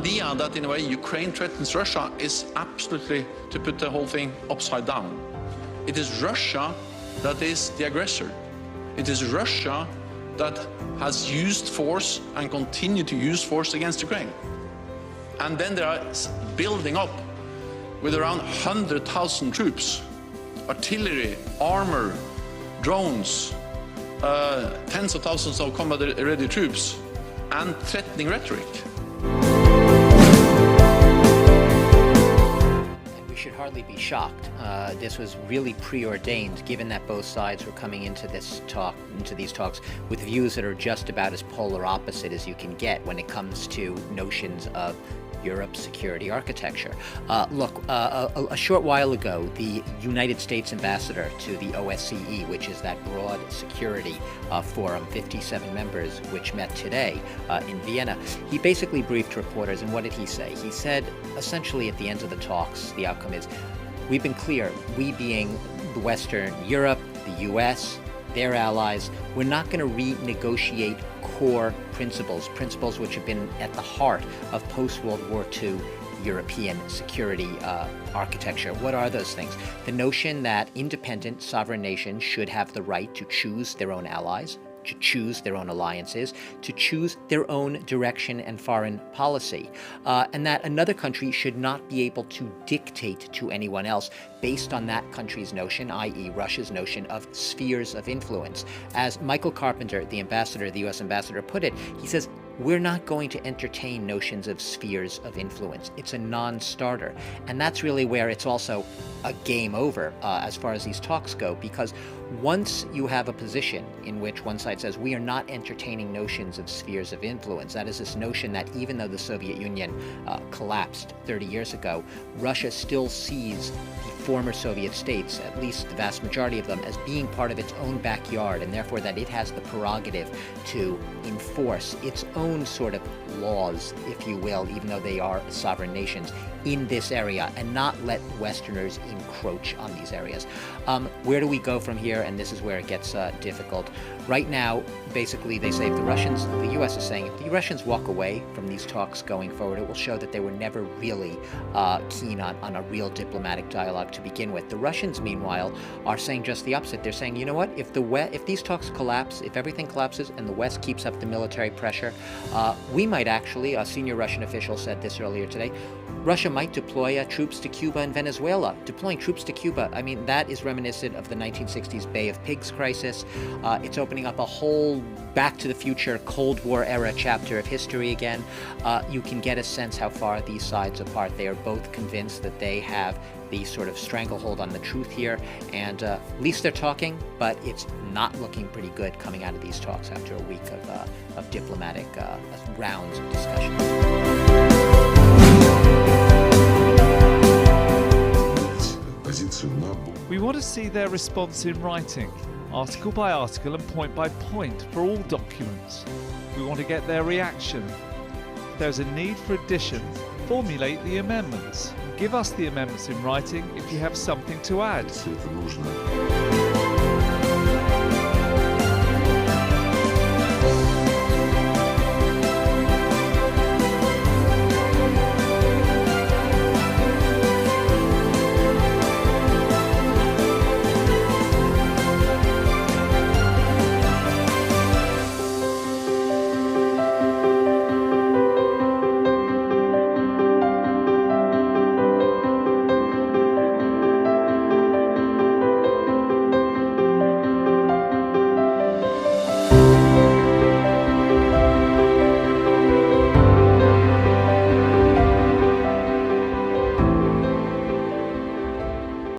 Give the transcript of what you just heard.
idea that in a way Ukraine threatens Russia is absolutely to put the whole thing upside down. It is Russia that is the aggressor. It is Russia that has used force and continue to use force against Ukraine. And then they are building up with around 100,000 troops, artillery, armor, drones, tens of thousands of combat-ready troops, and threatening rhetoric. We should hardly be shocked. This was really preordained, given that both sides were coming into these talks with views that are just about as polar opposite as you can get when it comes to notions of Europe's security architecture. Look, a short while ago, the United States ambassador to the OSCE, which is that broad security forum, 57 members, which met today in Vienna, he basically briefed reporters, and what did he say? He said, essentially at the end of the talks, the outcome is, we've been clear, we being Western Europe, the US, their allies, we're not going to renegotiate core principles which have been at the heart of post-World War II European security architecture. What are those things? The notion that independent sovereign nations should have the right to choose their own allies, to choose their own alliances, to choose their own direction and foreign policy, and that another country should not be able to dictate to anyone else based on that country's notion, i.e. Russia's notion of spheres of influence. As Michael Carpenter, the ambassador, the U.S. ambassador, put it, he says, we're not going to entertain notions of spheres of influence. It's a non-starter. And that's really where it's also a game over as far as these talks go, because once you have a position in which one side says, we are not entertaining notions of spheres of influence, that is this notion that even though the Soviet Union collapsed 30 years ago, Russia still sees the former Soviet states, at least the vast majority of them, as being part of its own backyard, and therefore that it has the prerogative to enforce its own sort of laws, if you will, even though they are sovereign nations, in this area, and not let Westerners encroach on these areas. Where do we go from here? And this is where it gets difficult. Right now, basically, they say if the U.S. is saying if the Russians walk away from these talks going forward, it will show that they were never really keen on a real diplomatic dialogue to begin with. The Russians, meanwhile, are saying just the opposite. They're saying, you know what, if these talks collapse, if everything collapses and the West keeps up the military pressure, we might actually, a senior Russian official said this earlier today, Russia might deploy troops to Cuba and Venezuela. Deploying troops to Cuba, I mean, that is reminiscent of the 1960s Bay of Pigs crisis. It's opening up a whole Back to the Future Cold War era chapter of history again. You can get a sense how far these sides apart. They are both convinced that they have the sort of stranglehold on the truth here, and at least they're talking, but it's not looking pretty good coming out of these talks after a week of diplomatic rounds of discussion. We want to see their response in writing, article by article and point by point for all documents. We want to get their reaction. If there's a need for addition, formulate the amendments. Give us the amendments in writing if you have something to add.